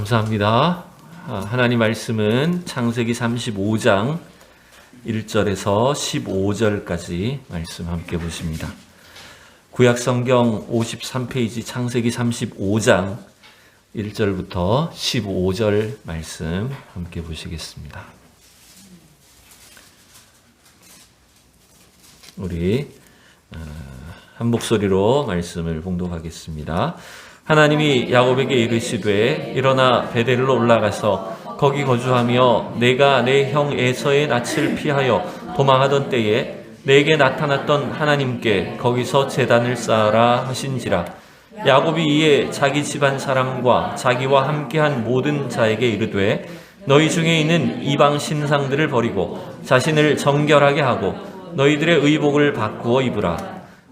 감사합니다. 하나님 말씀은 창세기 35장 1절에서 15절까지 말씀 함께 보십니다. 구약성경 53페이지 창세기 35장 1절부터 15절 말씀 함께 보시겠습니다. 우리 한 목소리로 말씀을 봉독하겠습니다. 하나님이 야곱에게 이르시되 일어나 베델로 올라가서 거기 거주하며 내가 내 형 에서의 낯을 피하여 도망하던 때에 내게 나타났던 하나님께 거기서 제단을 쌓아라 하신지라. 야곱이 이에 자기 집안 사람과 자기와 함께한 모든 자에게 이르되 너희 중에 있는 이방 신상들을 버리고 자신을 정결하게 하고 너희들의 의복을 바꾸어 입으라.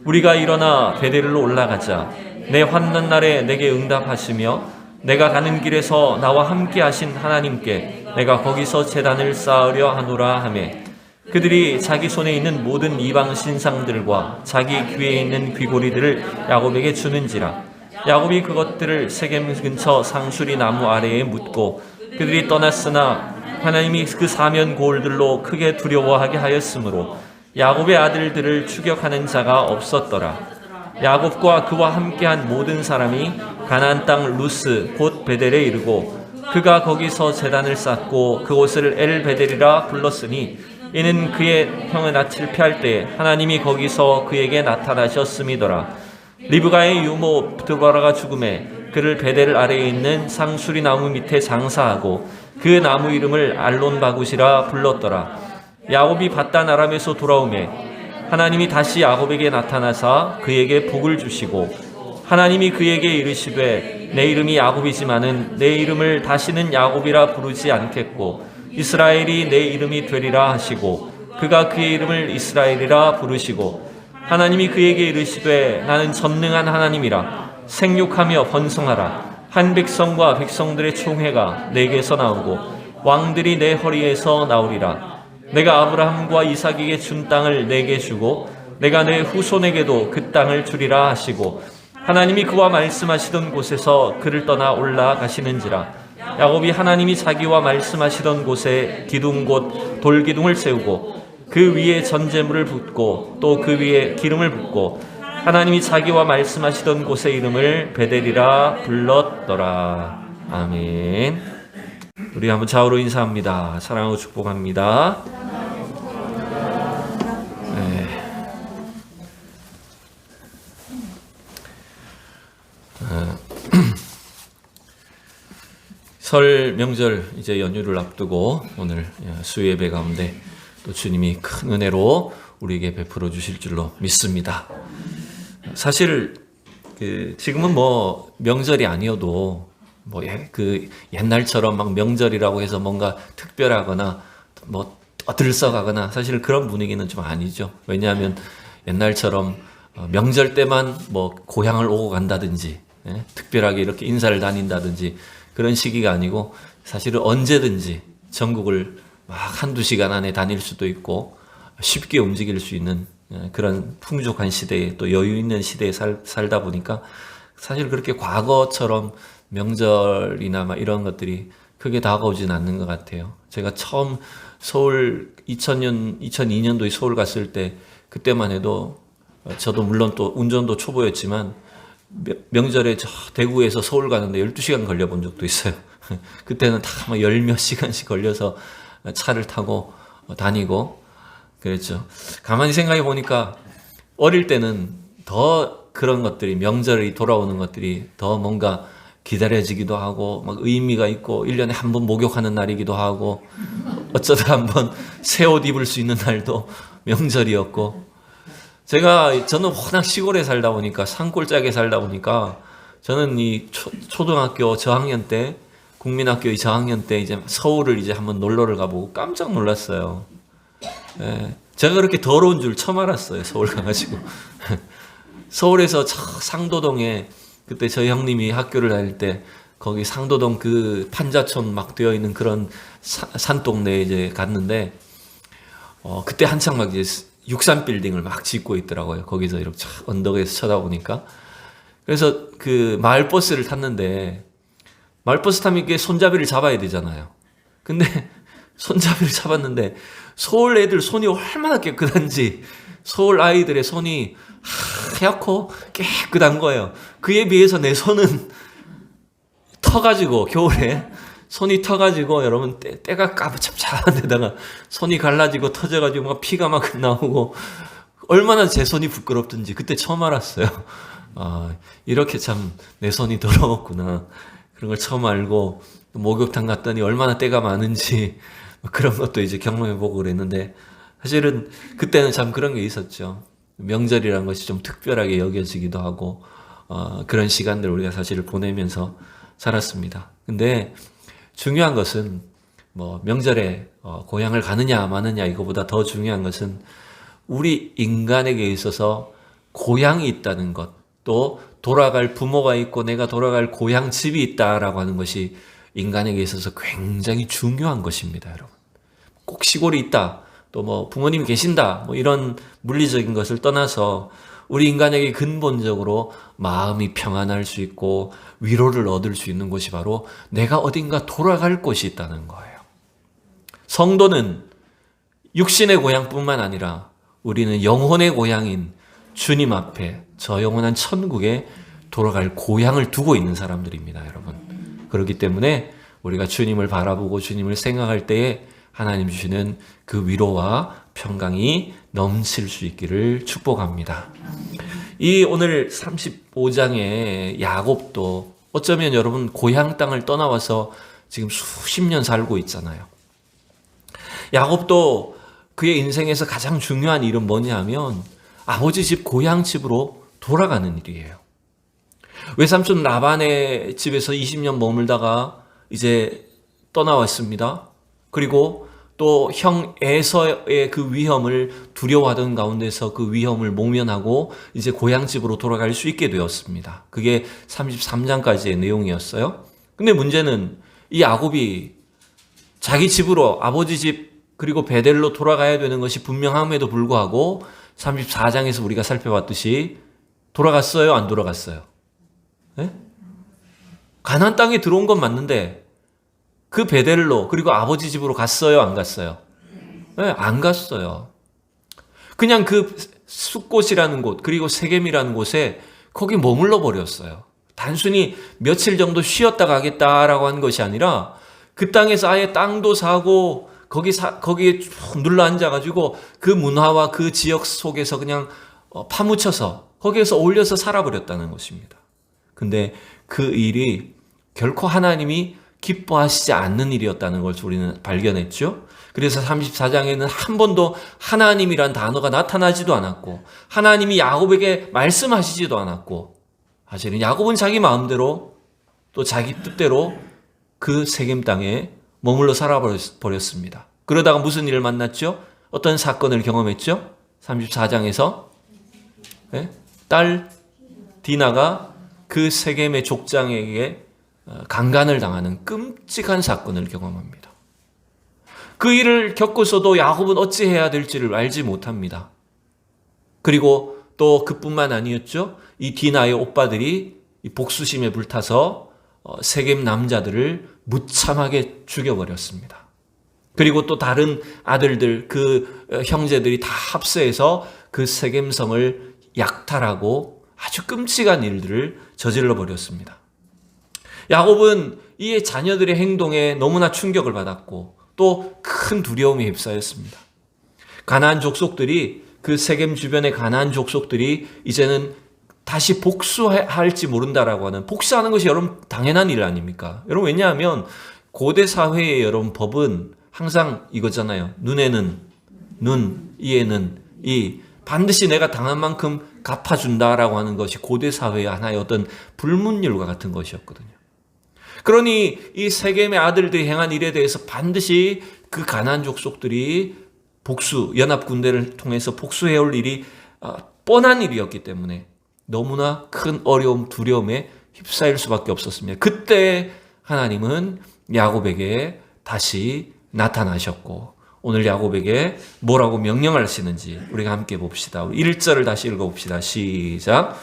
우리가 일어나 베델로 올라가자. 내 환난 날에 내게 응답하시며 내가 가는 길에서 나와 함께 하신 하나님께 내가 거기서 제단을 쌓으려 하노라 하매 그들이 자기 손에 있는 모든 이방 신상들과 자기 귀에 있는 귀고리들을 야곱에게 주는지라. 야곱이 그것들을 세겜 근처 상수리 나무 아래에 묻고 그들이 떠났으나 하나님이 그 사면 고을들로 크게 두려워하게 하였으므로 야곱의 아들들을 추격하는 자가 없었더라. 야곱과 그와 함께한 모든 사람이 가나안 땅 루스 곧 베델에 이르고 그가 거기서 제단을 쌓고 그곳을 엘베델이라 불렀으니 이는 그의 형의 낯을 피할 때 하나님이 거기서 그에게 나타나셨음이더라. 리브가의 유모 드보라가 죽음에 그를 베델 아래에 있는 상수리 나무 밑에 장사하고 그 나무 이름을 알론바굿이라 불렀더라. 야곱이 밧단 아람에서 돌아오매 하나님이 다시 야곱에게 나타나사 그에게 복을 주시고 하나님이 그에게 이르시되 내 이름이 야곱이지만은 내 이름을 다시는 야곱이라 부르지 않겠고 이스라엘이 내 이름이 되리라 하시고 그가 그의 이름을 이스라엘이라 부르시고 하나님이 그에게 이르시되 나는 전능한 하나님이라 생육하며 번성하라. 한 백성과 백성들의 총회가 내게서 나오고 왕들이 내 허리에서 나오리라. 내가 아브라함과 이삭에게 준 땅을 내게 주고 내가 내 후손에게도 그 땅을 주리라 하시고 하나님이 그와 말씀하시던 곳에서 그를 떠나 올라가시는지라. 야곱이 하나님이 자기와 말씀하시던 곳에 기둥 곧 돌기둥을 세우고 그 위에 전제물을 붓고 또 그 위에 기름을 붓고 하나님이 자기와 말씀하시던 곳의 이름을 베델이라 불렀더라. 아멘. 우리 한번 좌우로 인사합니다. 사랑하고 축복합니다. 네. 설 명절 이제 연휴를 앞두고 오늘 수요예배 가운데 또 주님이 큰 은혜로 우리에게 베풀어 주실 줄로 믿습니다. 사실 지금은 뭐 명절이 아니어도 그 옛날처럼 막 명절이라고 해서 뭔가 특별하거나 뭐 들썩하거나 사실 그런 분위기는 좀 아니죠. 왜냐하면 옛날처럼 명절 때만 뭐 고향을 오고 간다든지 특별하게 이렇게 인사를 다닌다든지 그런 시기가 아니고 사실은 언제든지 전국을 막 한두 시간 안에 다닐 수도 있고 쉽게 움직일 수 있는 그런 풍족한 시대에 또 여유 있는 시대에 살다 보니까 사실 그렇게 과거처럼 명절이나 막 이런 것들이 크게 다가오진 않는 것 같아요. 제가 처음 서울 2002년도에 서울 갔을 때 그때만 해도 저도 물론 또 운전도 초보였지만 명절에 저 대구에서 서울 가는데 12시간 걸려본 적도 있어요. 그때는 다 막 열 몇 시간씩 걸려서 차를 타고 다니고 그랬죠. 가만히 생각해 보니까 어릴 때는 더 그런 것들이 명절이 돌아오는 것들이 더 뭔가 기다려지기도 하고 막 의미가 있고 1년에 한 번 목욕하는 날이기도 하고 어쩌다 한번 새 옷 입을 수 있는 날도 명절이었고 저는 워낙 시골에 살다 보니까 산골짜기에 살다 보니까 저는 이 초등학교 저학년 때 국민학교 저학년 때 이제 서울을 이제 한번 놀러를 가보고 깜짝 놀랐어요. 제가 그렇게 더러운 줄 처음 알았어요. 서울 가가지고 서울에서 상도동에 그때 저희 형님이 학교를 다닐 때 거기 상도동 그 판자촌 막 되어 있는 그런 산동네에 이제 갔는데 그때 한창 막 이제 63빌딩을 막 짓고 있더라고요. 거기서 이렇게 언덕에서 쳐다보니까. 그래서 그 마을버스를 탔는데 마을버스 타면 이게 손잡이를 잡아야 되잖아요. 근데 손잡이를 잡았는데 서울 애들 손이 얼마나 깨끗한지 서울 아이들의 손이 하얗고 깨끗한 거예요. 그에 비해서 내 손은 터가지고 겨울에 손이 터가지고 여러분 때가 까무잡잡한 데다가 손이 갈라지고 터져가지고 막 피가 막 나오고 얼마나 제 손이 부끄럽든지 그때 처음 알았어요. 아, 이렇게 참 내 손이 더러웠구나. 그런 걸 처음 알고 목욕탕 갔더니 얼마나 때가 많은지 그런 것도 이제 경험해보고 그랬는데 사실은 그때는 참 그런 게 있었죠. 명절이라는 것이 좀 특별하게 여겨지기도 하고 그런 시간들 우리가 사실 보내면서 살았습니다. 근데 중요한 것은 뭐 명절에 고향을 가느냐 마느냐 이거보다 더 중요한 것은 우리 인간에게 있어서 고향이 있다는 것, 또 돌아갈 부모가 있고 내가 돌아갈 고향 집이 있다라고 하는 것이 인간에게 있어서 굉장히 중요한 것입니다, 여러분. 꼭 시골이 있다, 또 뭐 부모님이 계신다, 뭐 이런 물리적인 것을 떠나서 우리 인간에게 근본적으로 마음이 평안할 수 있고 위로를 얻을 수 있는 곳이 바로 내가 어딘가 돌아갈 곳이 있다는 거예요. 성도는 육신의 고향뿐만 아니라 우리는 영혼의 고향인 주님 앞에 저 영원한 천국에 돌아갈 고향을 두고 있는 사람들입니다, 여러분. 그렇기 때문에 우리가 주님을 바라보고 주님을 생각할 때에 하나님 주시는 그 위로와 평강이 넘칠 수 있기를 축복합니다. 이 오늘 35장의 야곱도 어쩌면 여러분 고향 땅을 떠나와서 지금 수십 년 살고 있잖아요. 야곱도 그의 인생에서 가장 중요한 일은 뭐냐면 아버지 집 고향 집으로 돌아가는 일이에요. 외삼촌 라반의 집에서 20년 머물다가 이제 떠나왔습니다. 그리고 또 형 에서의 그 위험을 두려워하던 가운데서 그 위험을 모면하고 이제 고향집으로 돌아갈 수 있게 되었습니다. 그게 33장까지의 내용이었어요. 근데 문제는 이 야곱이 자기 집으로 아버지 집 그리고 베델로 돌아가야 되는 것이 분명함에도 불구하고 34장에서 우리가 살펴봤듯이 돌아갔어요? 안 돌아갔어요? 네? 가나안 땅에 들어온 건 맞는데 그 베델로 그리고 아버지 집으로 갔어요? 안 갔어요? 네, 안 갔어요. 그냥 그 숫곳이라는 곳 그리고 세겜이라는 곳에 거기 머물러 버렸어요. 단순히 며칠 정도 쉬었다 가겠다라고 한 것이 아니라 그 땅에서 아예 땅도 사고 거기에 쭉 눌러 앉아가지고 그 문화와 그 지역 속에서 그냥 파묻혀서 거기에서 어울려서 살아버렸다는 것입니다. 근데 그 일이 결코 하나님이 기뻐하시지 않는 일이었다는 걸 우리는 발견했죠. 그래서 34장에는 한 번도 하나님이란 단어가 나타나지도 않았고 하나님이 야곱에게 말씀하시지도 않았고 사실은 야곱은 자기 마음대로 또 자기 뜻대로 그 세겜 땅에 머물러 살아버렸습니다. 그러다가 무슨 일을 만났죠? 어떤 사건을 경험했죠? 34장에서 딸 디나가 그 세겜의 족장에게 강간을 당하는 끔찍한 사건을 경험합니다. 그 일을 겪고서도 야곱은 어찌해야 될지를 알지 못합니다. 그리고 또 그뿐만 아니었죠. 이 디나의 오빠들이 복수심에 불타서 세겜 남자들을 무참하게 죽여버렸습니다. 그리고 또 다른 아들들, 그 형제들이 다 합세해서 그 세겜성을 약탈하고 아주 끔찍한 일들을 저질러 버렸습니다. 야곱은 이 자녀들의 행동에 너무나 충격을 받았고 또 큰 두려움에 휩싸였습니다. 가나안 족속들이 그 세겜 주변의 가나안 족속들이 이제는 다시 복수할지 모른다라고 하는 복수하는 것이 여러분 당연한 일 아닙니까? 여러분 왜냐하면 고대 사회의 여러분 법은 항상 이거잖아요. 눈에는 눈, 이에는 이 반드시 내가 당한 만큼 갚아준다라고 하는 것이 고대 사회의 하나의 어떤 불문율과 같은 것이었거든요. 그러니 이 세겜의 아들들이 행한 일에 대해서 반드시 그 가나안 족속들이 연합 군대를 통해서 복수해올 일이 뻔한 일이었기 때문에 너무나 큰 어려움, 두려움에 휩싸일 수밖에 없었습니다. 그때 하나님은 야곱에게 다시 나타나셨고 오늘 야곱에게 뭐라고 명령을 하시는지 우리가 함께 봅시다. 1절을 다시 읽어봅시다. 시작.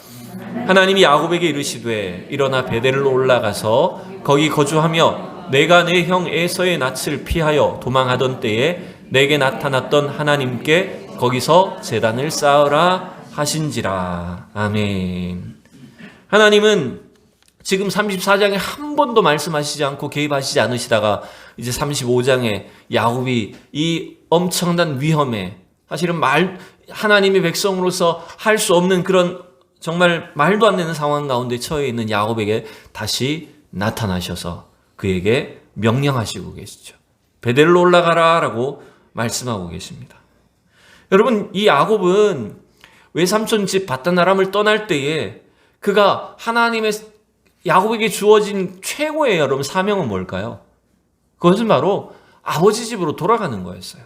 하나님이 야곱에게 이르시되 일어나 베델로 올라가서 거기 거주하며 내가 내 형 에서의 낯을 피하여 도망하던 때에 내게 나타났던 하나님께 거기서 제단을 쌓으라 하신지라. 아멘. 하나님은 지금 34장에 한 번도 말씀하시지 않고 개입하시지 않으시다가 이제 35장에 야곱이 이 엄청난 위험에 사실은 하나님의 백성으로서 할 수 없는 그런 정말 말도 안 되는 상황 가운데 처해 있는 야곱에게 다시 나타나셔서 그에게 명령하시고 계시죠. 베델로 올라가라 라고 말씀하고 계십니다. 여러분, 이 야곱은 외삼촌 집 바다나람을 떠날 때에 그가 하나님의 야곱에게 주어진 최고의 여러분 사명은 뭘까요? 그것은 바로 아버지 집으로 돌아가는 거였어요.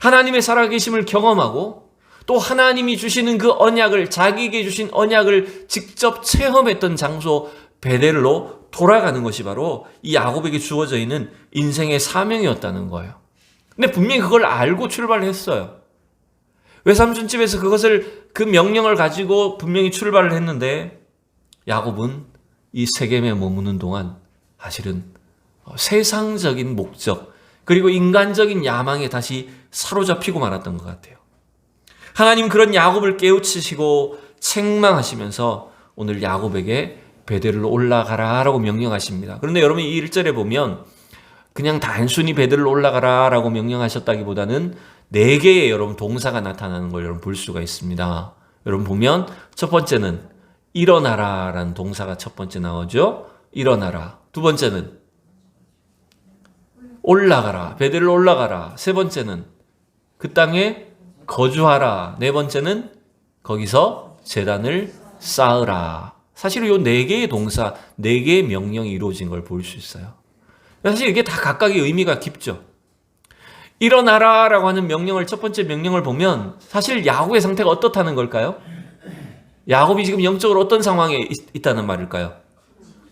하나님의 살아계심을 경험하고 또 하나님이 주시는 그 언약을, 자기에게 주신 언약을 직접 체험했던 장소 베델로 돌아가는 것이 바로 이 야곱에게 주어져 있는 인생의 사명이었다는 거예요. 근데 분명히 그걸 알고 출발했어요. 외삼촌 집에서 그 명령을 가지고 분명히 출발을 했는데 야곱은 이 세겜에 머무는 동안 사실은 세상적인 목적 그리고 인간적인 야망에 다시 사로잡히고 말았던 것 같아요. 하나님 그런 야곱을 깨우치시고 책망하시면서 오늘 야곱에게 베델로 올라가라 라고 명령하십니다. 그런데 여러분 이 1절에 보면 그냥 단순히 베델로 올라가라 라고 명령하셨다기보다는 4개의 여러분 동사가 나타나는 걸 여러분 볼 수가 있습니다. 여러분 보면 첫 번째는 일어나라 라는 동사가 첫 번째 나오죠. 일어나라. 두 번째는 올라가라. 베델로 올라가라. 세 번째는 그 땅에 거주하라. 네 번째는 거기서 제단을 쌓으라. 사실 이 4개의 동사, 4개의 명령이 이루어진 걸 볼 수 있어요. 사실 이게 다 각각의 의미가 깊죠. 일어나라 라고 하는 명령을, 첫 번째 명령을 보면 사실 야곱의 상태가 어떻다는 걸까요? 야곱이 지금 영적으로 어떤 상황에 있다는 말일까요?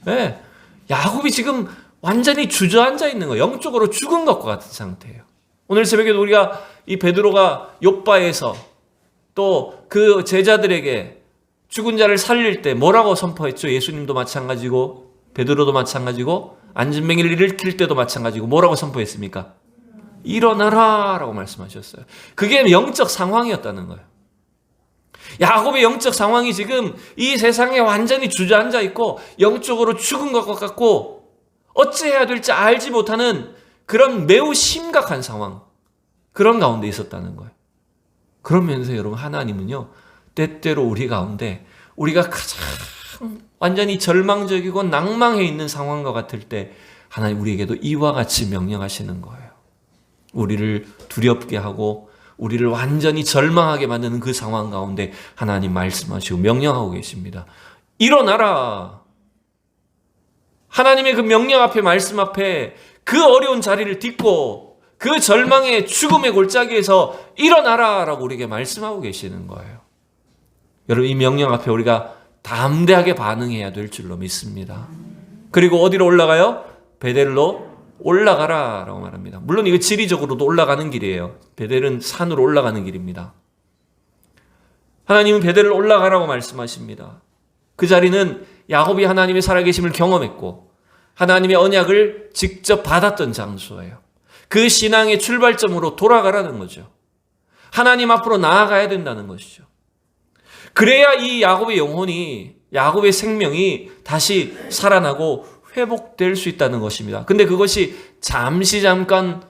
네, 야곱이 지금 완전히 주저앉아 있는 거예요. 영적으로 죽은 것과 같은 상태예요. 오늘 새벽에도 우리가 이 베드로가 욥바에서 또 그 제자들에게 죽은 자를 살릴 때 뭐라고 선포했죠? 예수님도 마찬가지고 베드로도 마찬가지고 안진뱅이를 일으킬 때도 마찬가지고 뭐라고 선포했습니까? 일어나라 라고 말씀하셨어요. 그게 영적 상황이었다는 거예요. 야곱의 영적 상황이 지금 이 세상에 완전히 주저앉아 있고 영적으로 죽은 것 같고 어찌해야 될지 알지 못하는 그런 매우 심각한 상황, 그런 가운데 있었다는 거예요. 그러면서 여러분 하나님은요 때때로 우리 가운데 우리가 가장 완전히 절망적이고 낭망해 있는 상황과 같을 때 하나님 우리에게도 이와 같이 명령하시는 거예요. 우리를 두렵게 하고 우리를 완전히 절망하게 만드는 그 상황 가운데 하나님 말씀하시고 명령하고 계십니다. 일어나라. 하나님의 그 명령 앞에, 말씀 앞에 그 어려운 자리를 딛고 그 절망의 죽음의 골짜기에서 일어나라 라고 우리에게 말씀하고 계시는 거예요. 여러분 이 명령 앞에 우리가 담대하게 반응해야 될 줄로 믿습니다. 그리고 어디로 올라가요? 베델로 올라가라 라고 말합니다. 물론 이거 지리적으로도 올라가는 길이에요. 베델은 산으로 올라가는 길입니다. 하나님은 베델로 올라가라고 말씀하십니다. 그 자리는 야곱이 하나님의 살아계심을 경험했고 하나님의 언약을 직접 받았던 장소예요. 그 신앙의 출발점으로 돌아가라는 거죠. 하나님 앞으로 나아가야 된다는 것이죠. 그래야 이 야곱의 영혼이, 야곱의 생명이 다시 살아나고 회복될 수 있다는 것입니다. 근데 그것이 잠시 잠깐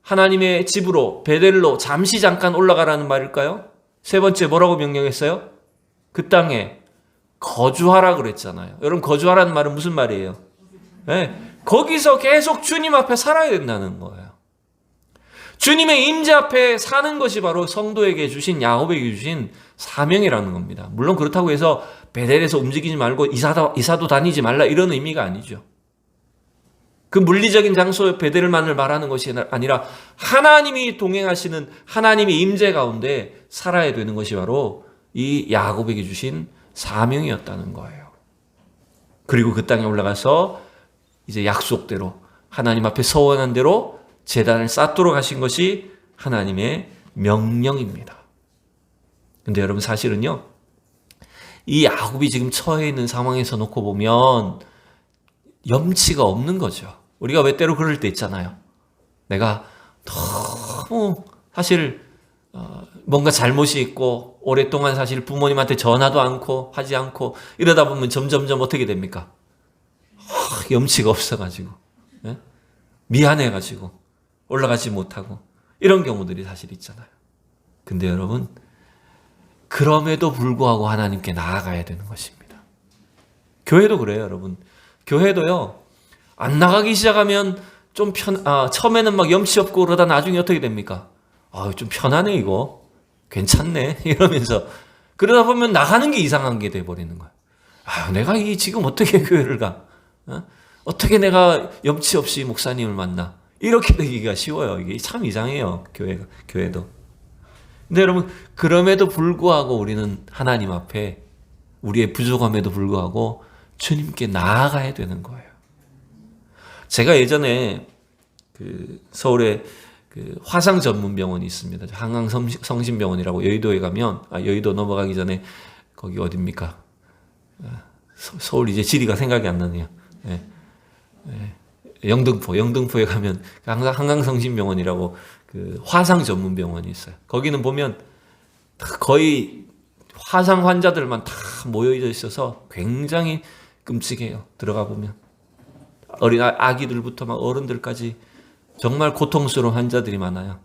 하나님의 집으로 베델로 잠시 잠깐 올라가라는 말일까요? 세 번째 뭐라고 명령했어요? 그 땅에 거주하라 그랬잖아요. 여러분 거주하라는 말은 무슨 말이에요? 네, 거기서 계속 주님 앞에 살아야 된다는 거예요. 주님의 임재 앞에 사는 것이 바로 성도에게 주신, 야곱에게 주신 사명이라는 겁니다. 물론 그렇다고 해서 베델에서 움직이지 말고 이사도 다니지 말라 이런 의미가 아니죠. 그 물리적인 장소 베델만을 말하는 것이 아니라 하나님이 동행하시는 하나님의 임재 가운데 살아야 되는 것이 바로 이 야곱에게 주신 사명이었다는 거예요. 그리고 그 땅에 올라가서 이제 약속대로 하나님 앞에 서원한 대로 제단을 쌓도록 하신 것이 하나님의 명령입니다. 근데 여러분 사실은요, 이 야곱이 지금 처해 있는 상황에서 놓고 보면 염치가 없는 거죠. 우리가 왜 때로 그럴 때 있잖아요. 내가 너무 사실 뭔가 잘못이 있고 오랫동안 사실 부모님한테 전화도 않고 하지 않고 이러다 보면 점점점 어떻게 됩니까? 염치가 없어가지고 미안해가지고 올라가지 못하고 이런 경우들이 사실 있잖아요. 근데 여러분, 그럼에도 불구하고 하나님께 나아가야 되는 것입니다. 교회도 그래요, 여러분. 교회도요, 안 나가기 시작하면 좀 처음에는 막 염치 없고 그러다 나중에 어떻게 됩니까? 좀 편하네, 이거. 괜찮네. 이러면서. 그러다 보면 나가는 게 이상한 게 돼버리는 거예요. 내가 지금 어떻게 교회를 가? 어떻게 내가 염치 없이 목사님을 만나? 이렇게 되기가 쉬워요. 이게 참 이상해요. 교회도. 근데 여러분, 그럼에도 불구하고 우리는 하나님 앞에 우리의 부족함에도 불구하고 주님께 나아가야 되는 거예요. 제가 예전에 서울에 화상 전문 병원이 있습니다. 한강성심병원이라고 여의도에 가면, 여의도 넘어가기 전에 거기 어딥니까? 서울 이제 지리가 생각이 안 나네요. 영등포에 가면 한강성심병원이라고 화상 전문 병원이 있어요. 거기는 보면 거의 화상 환자들만 다 모여져 있어서 굉장히 끔찍해요. 들어가 보면 어린 아기들부터 막 어른들까지 정말 고통스러운 환자들이 많아요.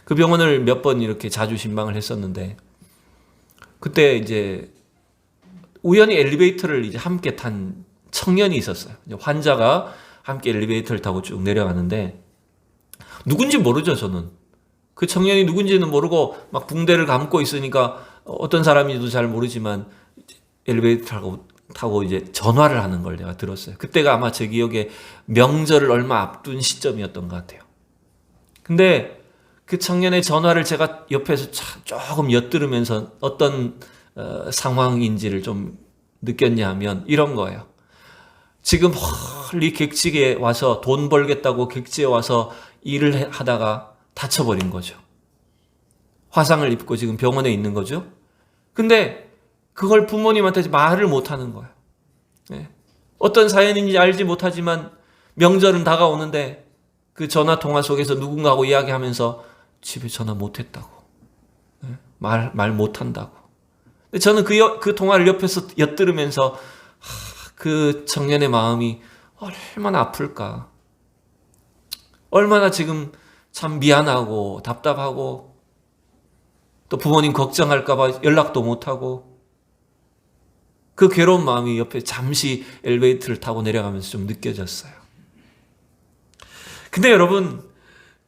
그 병원을 몇 번 이렇게 자주 신방을 했었는데, 그때 이제 우연히 엘리베이터를 이제 함께 탄 청년이 있었어요. 환자가 함께 엘리베이터를 타고 쭉 내려가는데, 누군지 모르죠, 저는. 그 청년이 누군지는 모르고 막 붕대를 감고 있으니까 어떤 사람인지도 잘 모르지만 엘리베이터 타고 이제 전화를 하는 걸 내가 들었어요. 그때가 아마 제 기억에 명절을 얼마 앞둔 시점이었던 것 같아요. 근데 그 청년의 전화를 제가 옆에서 조금 엿들으면서 어떤 상황인지를 좀 느꼈냐 하면 이런 거예요. 지금 헐리 객지에 와서 돈 벌겠다고 객지에 와서 일을 하다가 다쳐버린 거죠. 화상을 입고 지금 병원에 있는 거죠. 근데 그걸 부모님한테 말을 못하는 거예요. 어떤 사연인지 알지 못하지만 명절은 다가오는데 그 전화 통화 속에서 누군가하고 이야기하면서 집에 전화 못했다고, 말 못한다고. 근데 저는 그 통화를 옆에서 엿들으면서 그 청년의 마음이 얼마나 아플까, 얼마나 지금 참 미안하고 답답하고 또 부모님 걱정할까봐 연락도 못하고, 그 괴로운 마음이 옆에 잠시 엘리베이터를 타고 내려가면서 좀 느껴졌어요. 근데 여러분,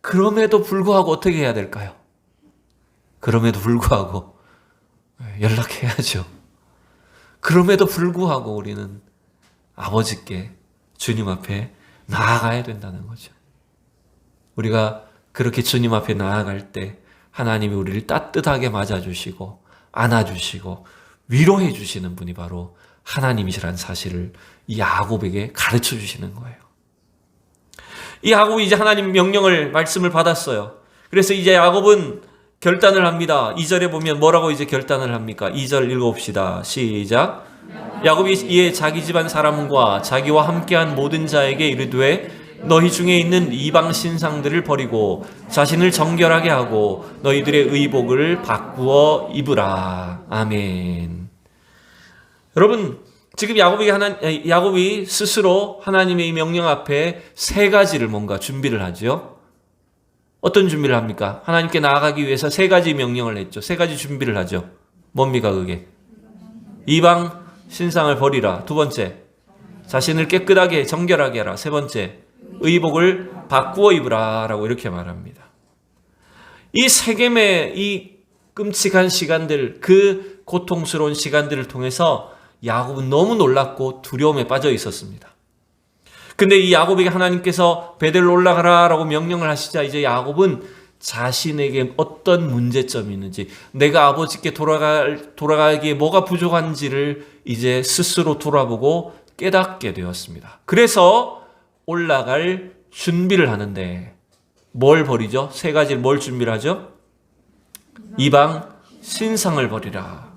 그럼에도 불구하고 어떻게 해야 될까요? 그럼에도 불구하고 연락해야죠. 그럼에도 불구하고 우리는 아버지께, 주님 앞에 나아가야 된다는 거죠. 우리가 그렇게 주님 앞에 나아갈 때 하나님이 우리를 따뜻하게 맞아주시고 안아주시고 위로해 주시는 분이 바로 하나님이시라는 사실을 이 야곱에게 가르쳐 주시는 거예요. 이 야곱이 이제 하나님 명령을, 말씀을 받았어요. 그래서 이제 야곱은 결단을 합니다. 2절에 보면 뭐라고 이제 결단을 합니까? 2절 읽어봅시다. 시작. 야곱이 이에 자기 집안 사람과 자기와 함께한 모든 자에게 이르되 너희 중에 있는 이방 신상들을 버리고 자신을 정결하게 하고 너희들의 의복을 바꾸어 입으라. 아멘. 여러분, 지금 야곱이 스스로 하나님의 명령 앞에 세 가지를 뭔가 준비를 하죠. 어떤 준비를 합니까? 하나님께 나아가기 위해서 세 가지 명령을 했죠. 세 가지 준비를 하죠. 뭡니까 그게? 이방 신상을 버리라. 두 번째, 자신을 깨끗하게 정결하게 하라. 세 번째, 의복을 바꾸어 입으라 라고 이렇게 말합니다. 이 세겜의 이 끔찍한 시간들, 그 고통스러운 시간들을 통해서 야곱은 너무 놀랐고 두려움에 빠져 있었습니다. 근데 이 야곱에게 하나님께서 베델로 올라가라 라고 명령을 하시자 이제 야곱은 자신에게 어떤 문제점이 있는지, 내가 아버지께 돌아가기에 뭐가 부족한지를 이제 스스로 돌아보고 깨닫게 되었습니다. 그래서 올라갈 준비를 하는데 뭘 버리죠? 세 가지를 뭘 준비를 하죠? 이방 신상을 버리라.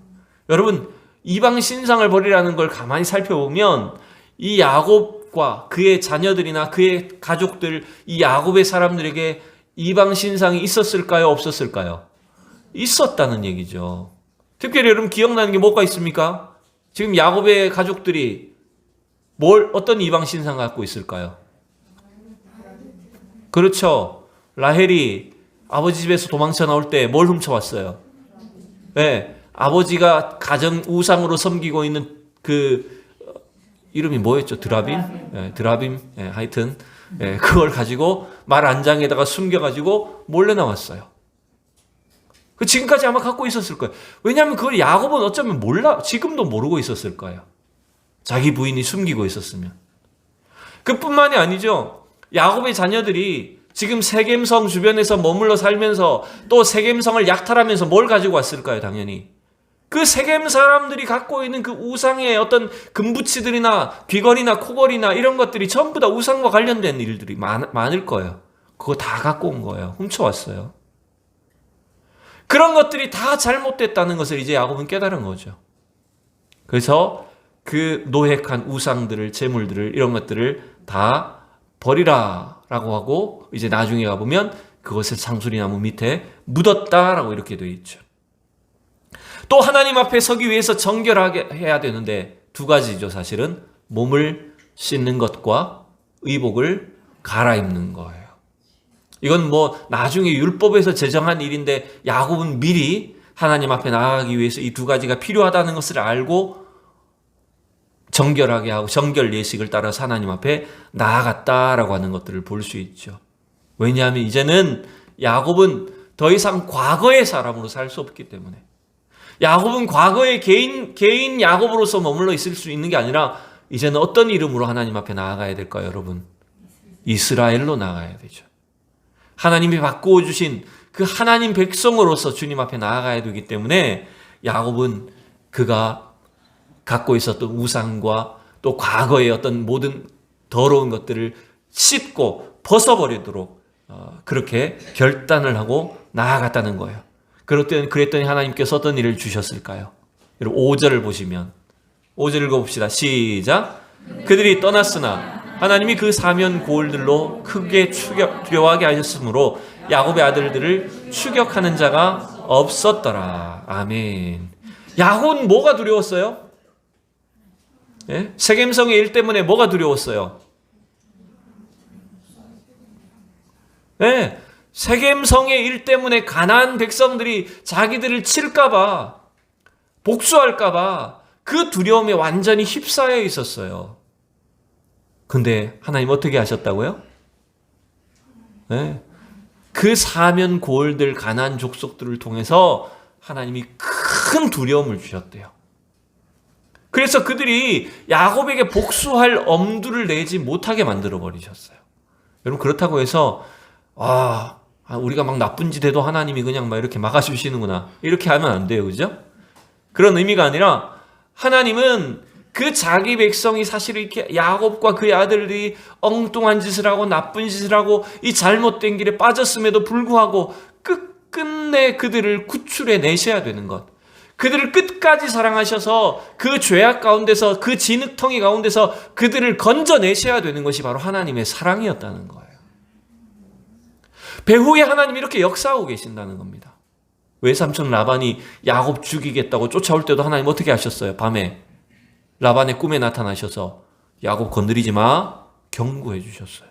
여러분, 이방 신상을 버리라는 걸 가만히 살펴보면 이 야곱과 그의 자녀들이나 그의 가족들, 이 야곱의 사람들에게 이방 신상이 있었을까요? 없었을까요? 있었다는 얘기죠. 특별히 여러분 기억나는 게 뭐가 있습니까? 지금 야곱의 가족들이 어떤 이방 신상 갖고 있을까요? 그렇죠. 라헬이 아버지 집에서 도망쳐 나올 때 뭘 훔쳐왔어요? 네, 아버지가 가정 우상으로 섬기고 있는 그 이름이 뭐였죠? 드라빔? 네, 드라빔. 네, 하여튼 네, 그걸 가지고 말 안장에다가 숨겨가지고 몰래 나왔어요. 그 지금까지 아마 갖고 있었을 거예요. 왜냐하면 그걸 야곱은 어쩌면 지금도 모르고 있었을 거예요. 자기 부인이 숨기고 있었으면. 그뿐만이 아니죠. 야곱의 자녀들이 지금 세겜성 주변에서 머물러 살면서 또 세겜성을 약탈하면서 뭘 가지고 왔을까요? 당연히 그 세겜 사람들이 갖고 있는 그 우상의 어떤 금붙이들이나 귀걸이나 코걸이나 이런 것들이 전부 다 우상과 관련된 일들이 많을 거예요. 그거 다 갖고 온 거예요. 훔쳐왔어요. 그런 것들이 다 잘못됐다는 것을 이제 야곱은 깨달은 거죠. 그래서 그 노획한 우상들을, 재물들을, 이런 것들을 다 버리라 라고 하고 이제 나중에 가보면 그것을 상수리나무 밑에 묻었다라고 이렇게 되어 있죠. 또 하나님 앞에 서기 위해서 정결하게 해야 되는데 두 가지죠. 사실은 몸을 씻는 것과 의복을 갈아입는 거예요. 이건 뭐 나중에 율법에서 제정한 일인데 야곱은 미리 하나님 앞에 나아가기 위해서 이 두 가지가 필요하다는 것을 알고 정결하게 하고 정결 예식을 따라서 하나님 앞에 나아갔다라고 하는 것들을 볼 수 있죠. 왜냐하면 이제는 야곱은 더 이상 과거의 사람으로 살 수 없기 때문에, 야곱은 과거의 개인 야곱으로서 머물러 있을 수 있는 게 아니라 이제는 어떤 이름으로 하나님 앞에 나아가야 될까요, 여러분? 이스라엘로 나아가야 되죠. 하나님이 바꾸어 주신 그 하나님 백성으로서 주님 앞에 나아가야 되기 때문에 야곱은 그가 갖고 있었던 우상과 또 과거의 어떤 모든 더러운 것들을 씻고 벗어버리도록 그렇게 결단을 하고 나아갔다는 거예요. 그랬더니 하나님께서 어떤 일을 주셨을까요? 여러분 5절을 보시면, 5절 읽어봅시다. 시작. 그들이 떠났으나 하나님이 그 사면 고을들로 크게 두려워하게 하셨으므로 야곱의 아들들을 추격하는 자가 없었더라. 아멘. 야곱은 뭐가 두려웠어요? 예? 세겜성의 일 때문에 뭐가 두려웠어요? 예, 세겜성의 일 때문에 가나안 백성들이 자기들을 칠까봐, 복수할까봐 그 두려움에 완전히 휩싸여 있었어요. 근데 하나님 어떻게 하셨다고요? 네. 그 사면 고을들 가나안 족속들을 통해서 하나님이 큰 두려움을 주셨대요. 그래서 그들이 야곱에게 복수할 엄두를 내지 못하게 만들어 버리셨어요. 여러분 그렇다고 해서 우리가 막 나쁜 짓 해도 하나님이 그냥 막 이렇게 막아주시는구나 이렇게 하면 안 돼요. 그죠? 그런 의미가 아니라 하나님은 그 자기 백성이 사실 이렇게 야곱과 그의 아들들이 엉뚱한 짓을 하고 나쁜 짓을 하고 이 잘못된 길에 빠졌음에도 불구하고 끝끝내 그들을 구출해 내셔야 되는 것, 그들을 끝까지 사랑하셔서 그 죄악 가운데서, 그 진흙텅이 가운데서 그들을 건져내셔야 되는 것이 바로 하나님의 사랑이었다는 거예요. 배후에 하나님이 이렇게 역사하고 계신다는 겁니다. 외삼촌 라반이 야곱 죽이겠다고 쫓아올 때도 하나님 어떻게 하셨어요? 밤에 라반의 꿈에 나타나셔서 야곱 건드리지 마 경고해 주셨어요.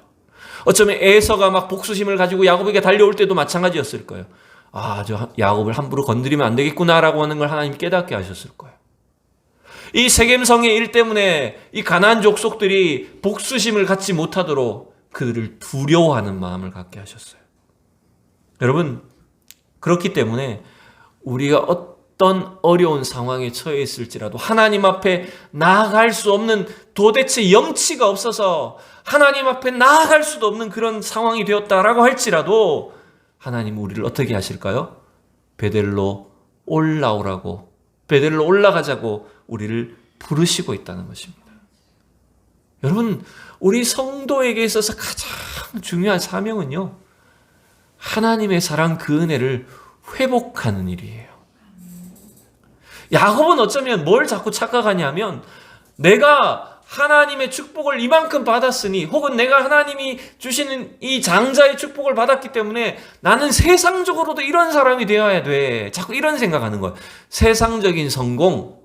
어쩌면 에서가 막 복수심을 가지고 야곱에게 달려올 때도 마찬가지였을 거예요. 저 야곱을 함부로 건드리면 안 되겠구나라고 하는 걸 하나님 깨닫게 하셨을 거예요. 이 세겜성의 일 때문에 이 가나안 족속들이 복수심을 갖지 못하도록 그들을 두려워하는 마음을 갖게 하셨어요. 여러분 그렇기 때문에 우리가 어떤 어려운 상황에 처해 있을지라도 하나님 앞에 나아갈 수 없는, 도대체 염치가 없어서 하나님 앞에 나아갈 수도 없는 그런 상황이 되었다라고 할지라도 하나님은 우리를 어떻게 하실까요? 베델로 올라오라고, 베델로 올라가자고 우리를 부르시고 있다는 것입니다. 여러분 우리 성도에게 있어서 가장 중요한 사명은요, 하나님의 사랑 그 은혜를 회복하는 일이에요. 야곱은 어쩌면 뭘 자꾸 착각하냐면 내가 하나님의 축복을 이만큼 받았으니 혹은 내가 하나님이 주시는 이 장자의 축복을 받았기 때문에 나는 세상적으로도 이런 사람이 되어야 돼. 자꾸 이런 생각하는 거예요. 세상적인 성공,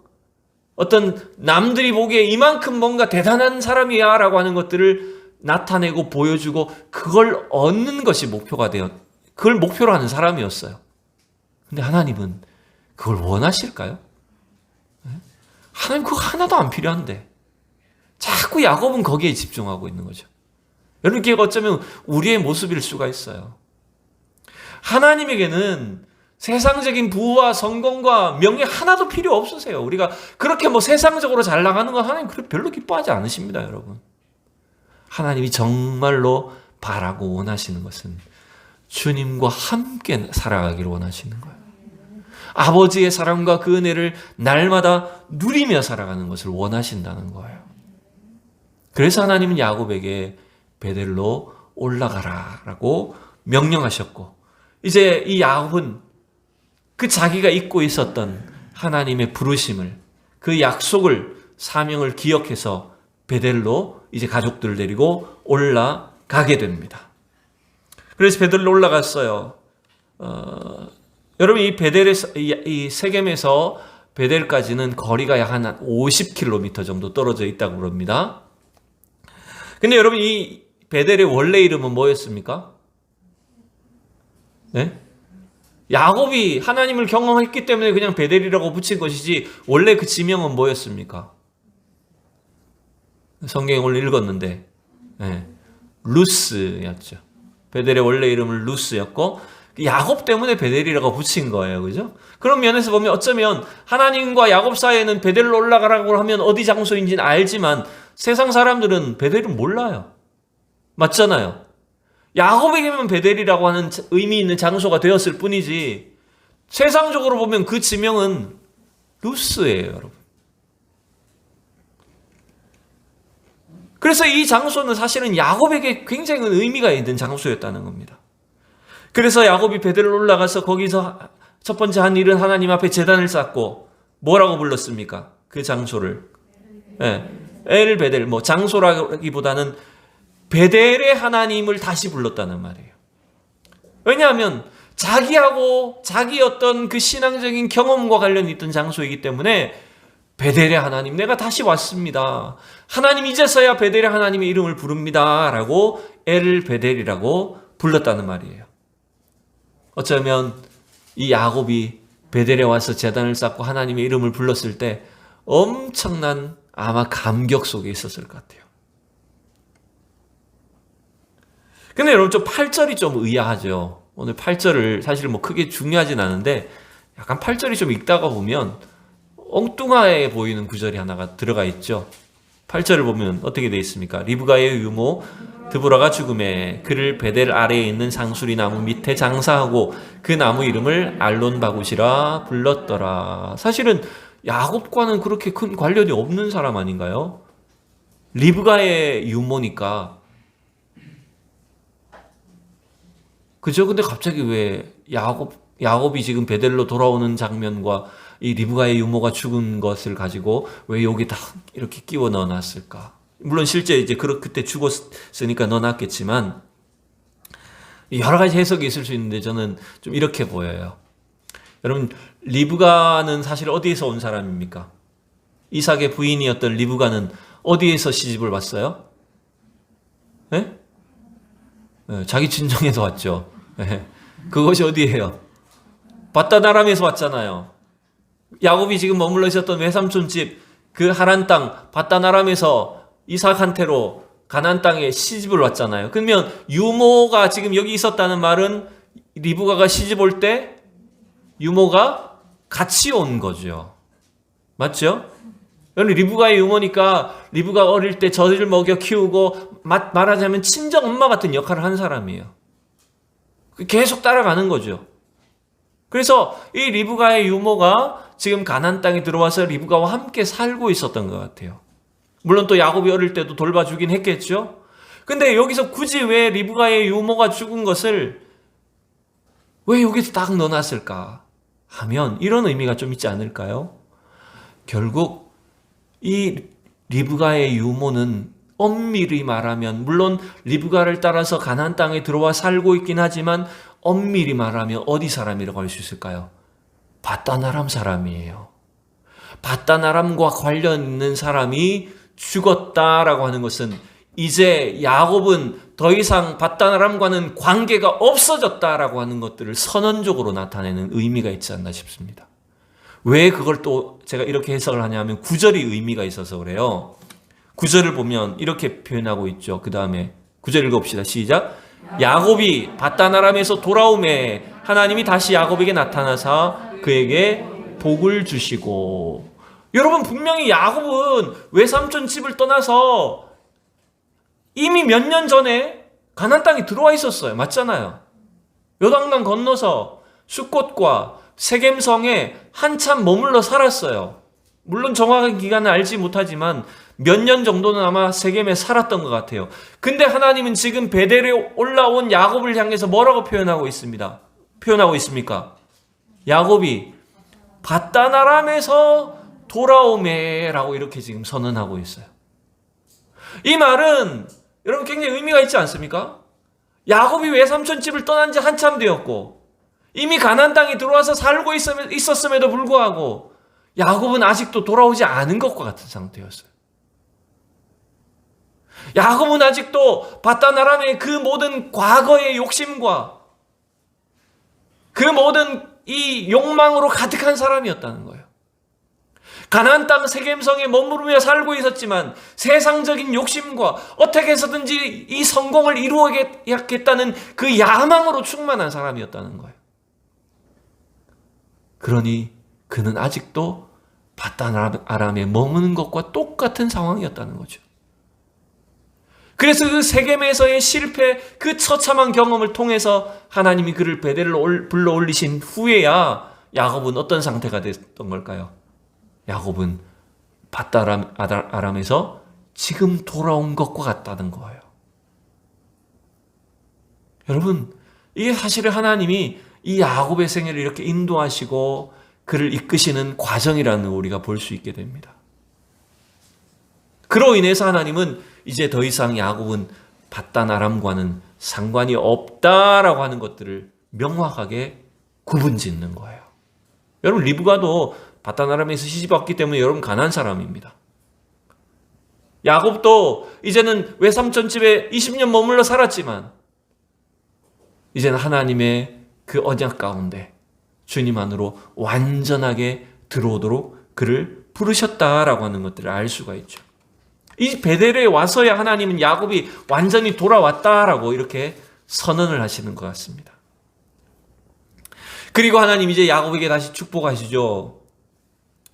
어떤 남들이 보기에 이만큼 뭔가 대단한 사람이야 라고 하는 것들을 나타내고 보여주고 그걸 얻는 것이 목표가 그걸 목표로 하는 사람이었어요. 근데 하나님은 그걸 원하실까요? 하나님 그거 하나도 안 필요한데 자꾸 야곱은 거기에 집중하고 있는 거죠. 여러분, 이게 어쩌면 우리의 모습일 수가 있어요. 하나님에게는 세상적인 부와 성공과 명예 하나도 필요 없으세요. 우리가 그렇게 세상적으로 잘 나가는 건 하나님 별로 기뻐하지 않으십니다, 여러분. 하나님이 정말로 바라고 원하시는 것은 주님과 함께 살아가기를 원하시는 거예요. 아버지의 사랑과 그 은혜를 날마다 누리며 살아가는 것을 원하신다는 거예요. 그래서 하나님은 야곱에게 베델로 올라가라라고 명령하셨고, 이제 이 야곱은 그 자기가 잊고 있었던 하나님의 부르심을, 그 약속을, 사명을 기억해서 베델로 이제 가족들을 데리고 올라가게 됩니다. 그래서 베델로 올라갔어요. 여러분, 이 이 세겜에서 베델까지는 거리가 약 한 50km 정도 떨어져 있다고 그럽니다. 근데 여러분, 이 베델의 원래 이름은 뭐였습니까? 네? 야곱이 하나님을 경험했기 때문에 그냥 베델이라고 붙인 것이지 원래 그 지명은 뭐였습니까? 성경에 오늘 읽었는데 루스였죠. 베델의 원래 이름은 루스였고 야곱 때문에 베델이라고 붙인 거예요. 그죠? 그런 면에서 보면 어쩌면 하나님과 야곱 사이에는 베델로 올라가라고 하면 어디 장소인지는 알지만 세상 사람들은 베델을 몰라요. 맞잖아요. 야곱에게만 베델이라고 하는 의미 있는 장소가 되었을 뿐이지 세상적으로 보면 그 지명은 루스예요, 여러분. 그래서 이 장소는 사실은 야곱에게 굉장히 의미가 있는 장소였다는 겁니다. 그래서 야곱이 베델로 올라가서 거기서 첫 번째 한 일은 하나님 앞에 제단을 쌓고 뭐라고 불렀습니까? 그 장소를 엘 베델, 장소라기보다는 베델의 하나님을 다시 불렀다는 말이에요. 왜냐하면 자기하고 자기 어떤 그 신앙적인 경험과 관련이 있던 장소이기 때문에 베델의 하나님, 내가 다시 왔습니다. 하나님 이제서야 베델의 하나님의 이름을 부릅니다 라고 엘 베델이라고 불렀다는 말이에요. 어쩌면 이 야곱이 베델에 와서 제단을 쌓고 하나님의 이름을 불렀을 때 엄청난 아마 감격 속에 있었을 것 같아요. 근데 여러분, 좀 8절이 좀 의아하죠. 오늘 8절을 사실 크게 중요하진 않은데 약간 8절이 좀 읽다가 보면 엉뚱하게 보이는 구절이 하나가 들어가 있죠. 8절을 보면 어떻게 되어 있습니까? 리브가의 유모 드보라가 죽음에 그를 베델 아래에 있는 상수리 나무 밑에 장사하고 그 나무 이름을 알론바굿이라 불렀더라. 사실은 야곱과는 그렇게 큰 관련이 없는 사람 아닌가요? 리브가의 유모니까. 그죠? 근데 갑자기 왜 야곱이 지금 베델로 돌아오는 장면과 이 리브가의 유모가 죽은 것을 가지고 왜 여기 다 이렇게 끼워 넣어놨을까? 물론 실제 이제 그때 죽었으니까 넣어놨겠지만 여러 가지 해석이 있을 수 있는데 저는 좀 이렇게 보여요. 여러분, 리브가는 사실 어디에서 온 사람입니까? 이삭의 부인이었던 리브가는 어디에서 시집을 왔어요? 네? 자기 친정에서 왔죠. 그것이 어디예요? 바다나람에서 왔잖아요. 야곱이 지금 머물러 있었던 외삼촌 집, 그 하란 땅 바다나람에서 이삭한테로 가나안 땅에 시집을 왔잖아요. 그러면 유모가 지금 여기 있었다는 말은 리브가가 시집 올 때 유모가 같이 온 거죠. 맞죠? 리브가의 유모니까 리브가 어릴 때 젖을 먹여 키우고 말하자면 친정 엄마 같은 역할을 한 사람이에요. 계속 따라가는 거죠. 그래서 이 리브가의 유모가 지금 가나안 땅에 들어와서 리브가와 함께 살고 있었던 것 같아요. 물론 또 야곱이 어릴 때도 돌봐주긴 했겠죠. 근데 여기서 굳이 왜 리브가의 유모가 죽은 것을 왜 여기서 딱 넣어놨을까 하면 이런 의미가 좀 있지 않을까요? 결국 이 리브가의 유모는 엄밀히 말하면, 물론 리브가를 따라서 가나안 땅에 들어와 살고 있긴 하지만 엄밀히 말하면 어디 사람이라고 할 수 있을까요? 바단 아람 사람이에요. 바단 아람과 관련 있는 사람이 죽었다라고 하는 것은 이제 야곱은 더 이상 바단 아람과는 관계가 없어졌다라고 하는 것들을 선언적으로 나타내는 의미가 있지 않나 싶습니다. 왜 그걸 또 제가 이렇게 해석을 하냐면 9절이 의미가 있어서 그래요. 9절을 보면 이렇게 표현하고 있죠. 그 다음에 9절 읽어봅시다. 시작. 야곱이 바단 아람에서 돌아오매 하나님이 다시 야곱에게 나타나사 그에게 복을 주시고. 여러분, 분명히 야곱은 외삼촌 집을 떠나서 이미 몇 년 전에 가나안 땅에 들어와 있었어요. 맞잖아요. 요단강 건너서 숫곳과 세겜성에 한참 머물러 살았어요. 물론 정확한 기간은 알지 못하지만 몇 년 정도는 아마 세겜에 살았던 것 같아요. 근데 하나님은 지금 베델에 올라온 야곱을 향해서 뭐라고 표현하고 있습니까? 야곱이 바단 아람에서 돌아오매라고 이렇게 지금 선언하고 있어요. 이 말은 여러분 굉장히 의미가 있지 않습니까? 야곱이 외삼촌 집을 떠난 지 한참 되었고 이미 가나안 땅에 들어와서 살고 있었음에도 불구하고 야곱은 아직도 돌아오지 않은 것과 같은 상태였어요. 야곱은 아직도 바단 아람의 그 모든 과거의 욕심과 그 모든 이 욕망으로 가득한 사람이었다는 거예요. 가나안 땅 세겜성에 머무르며 살고 있었지만 세상적인 욕심과 어떻게 해서든지 이 성공을 이루어야겠다는 그 야망으로 충만한 사람이었다는 거예요. 그러니 그는 아직도 바단 아람에 머무는 것과 똑같은 상황이었다는 거죠. 그래서 그 세겜에서의 실패, 그 처참한 경험을 통해서 하나님이 그를 베델로 불러 올리신 후에야 야곱은 어떤 상태가 됐던 걸까요? 야곱은 바단 아람에서 지금 돌아온 것과 같다는 거예요. 여러분, 이게 사실은 하나님이 이 야곱의 생애를 이렇게 인도하시고 그를 이끄시는 과정이라는 우리가 볼 수 있게 됩니다. 그로 인해서 하나님은 이제 더 이상 야곱은 바단 아람과는 상관이 없다라고 하는 것들을 명확하게 구분짓는 거예요. 여러분, 리브가도 바단 아람에서 시집왔기 때문에 여러분 가나안 사람입니다. 야곱도 이제는 외삼촌 집에 20년 머물러 살았지만 이제는 하나님의 그 언약 가운데 주님 안으로 완전하게 들어오도록 그를 부르셨다라고 하는 것들을 알 수가 있죠. 이 베델에 와서야 하나님은 야곱이 완전히 돌아왔다라고 이렇게 선언을 하시는 것 같습니다. 그리고 하나님 이제 야곱에게 다시 축복하시죠.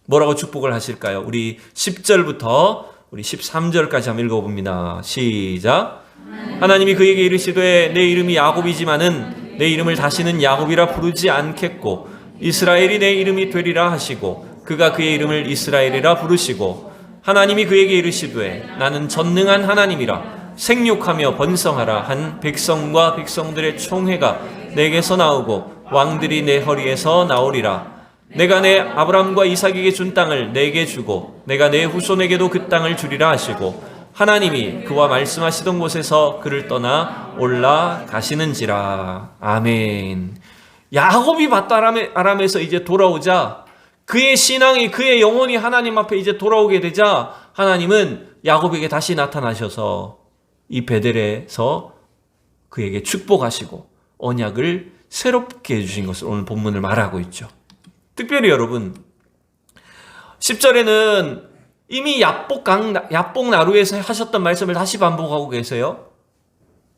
뭐라고 축복을 하실까요? 우리 10절부터 우리 13절까지 한번 읽어봅니다. 시작. 하나님이 그에게 이르시되 내 이름이 야곱이지만은 내 이름을 다시는 야곱이라 부르지 않겠고 이스라엘이 내 이름이 되리라 하시고 그가 그의 이름을 이스라엘이라 부르시고 하나님이 그에게 이르시되 나는 전능한 하나님이라 생육하며 번성하라 한 백성과 백성들의 총회가 내게서 나오고 왕들이 내 허리에서 나오리라. 내가 내 아브람과 이삭에게 준 땅을 내게 주고 내가 내 후손에게도 그 땅을 주리라 하시고 하나님이 그와 말씀하시던 곳에서 그를 떠나 올라가시는지라. 아멘. 야곱이 바단 아람에서 이제 돌아오자 그의 신앙이 그의 영혼이 하나님 앞에 이제 돌아오게 되자 하나님은 야곱에게 다시 나타나셔서 이 베델에서 그에게 축복하시고 언약을 새롭게 해주신 것을 오늘 본문을 말하고 있죠. 특별히 여러분 10절에는 이미 야복나루에서 하셨던 말씀을 다시 반복하고 계세요.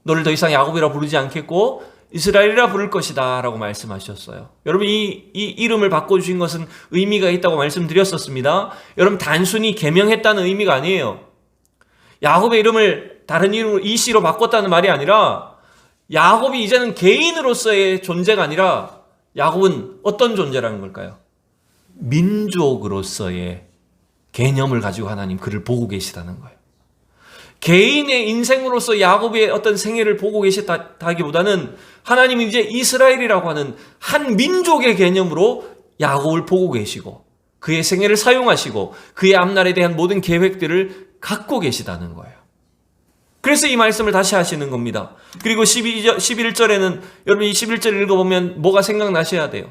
너를 더 이상 야곱이라 부르지 않겠고 이스라엘이라 부를 것이다 라고 말씀하셨어요. 여러분 이 이름을 바꿔주신 것은 의미가 있다고 말씀드렸었습니다. 여러분 단순히 계명했다는 의미가 아니에요. 야곱의 이름을 다른 이름으로 이시로 바꿨다는 말이 아니라 야곱이 이제는 개인으로서의 존재가 아니라 야곱은 어떤 존재라는 걸까요? 민족으로서의 개념을 가지고 하나님 그를 보고 계시다는 거예요. 개인의 인생으로서 야곱의 어떤 생애를 보고 계시다기보다는 하나님은 이제 이스라엘이라고 하는 한 민족의 개념으로 야곱을 보고 계시고 그의 생애를 사용하시고 그의 앞날에 대한 모든 계획들을 갖고 계시다는 거예요. 그래서 이 말씀을 다시 하시는 겁니다. 그리고 11절에는 여러분 이 11절 읽어보면 뭐가 생각나셔야 돼요.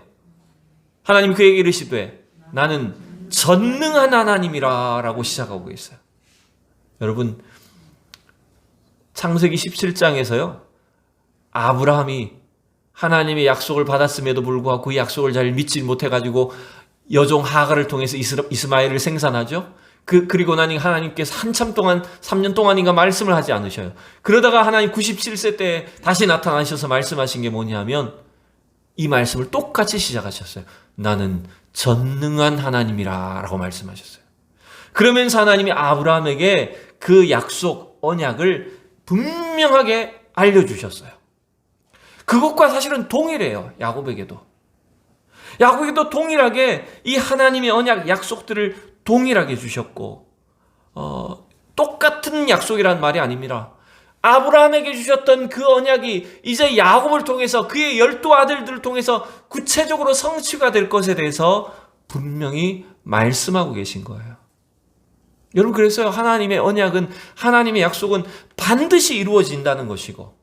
하나님 그에게 이르시되 나는 전능한 하나님이라 라고 시작하고 있어요. 여러분 창세기 17장에서요. 아브라함이 하나님의 약속을 받았음에도 불구하고 그 약속을 잘 믿지 못해가지고 여종 하갈을 통해서 이스마엘을 생산하죠. 그리고 나니 하나님께서 한참 동안 3년 동안인가 말씀을 하지 않으셔요. 그러다가 하나님 97세 때 다시 나타나셔서 말씀하신 게 뭐냐면 이 말씀을 똑같이 시작하셨어요. 나는 전능한 하나님이라 라고 말씀하셨어요. 그러면서 하나님이 아브라함에게 그 약속 언약을 분명하게 알려주셨어요. 그것과 사실은 동일해요. 야곱에게도 동일하게 이 하나님의 언약 약속들을 동일하게 주셨고 똑같은 약속이란 말이 아닙니다. 아브라함에게 주셨던 그 언약이 이제 야곱을 통해서 그의 12아들들을 통해서 구체적으로 성취가 될 것에 대해서 분명히 말씀하고 계신 거예요. 여러분 그래서 하나님의 언약은 하나님의 약속은 반드시 이루어진다는 것이고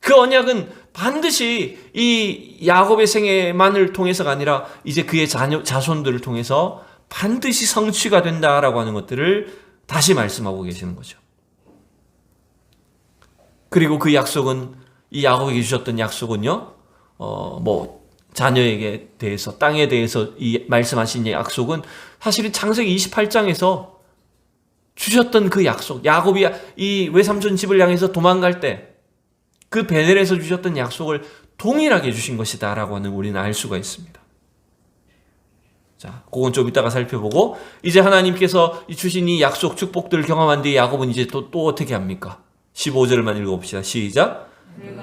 그 언약은 반드시 이 야곱의 생애만을 통해서가 아니라 이제 그의 자손들을 통해서 반드시 성취가 된다라고 하는 것들을 다시 말씀하고 계시는 거죠. 그리고 그 약속은 이 야곱에게 주셨던 약속은요. 자녀에게 대해서 땅에 대해서 이 말씀하신 약속은 사실은 창세기 28장에서 주셨던 그 약속, 야곱이 이 외삼촌 집을 향해서 도망갈 때 그 베델에서 주셨던 약속을 동일하게 주신 것이다라고 하는 우리는 알 수가 있습니다. 자, 그건 좀 이따가 살펴보고 이제 하나님께서 주신 이 약속 축복들을 경험한 뒤에 야곱은 이제 또 어떻게 합니까? 15절만 읽어봅시다. 시작.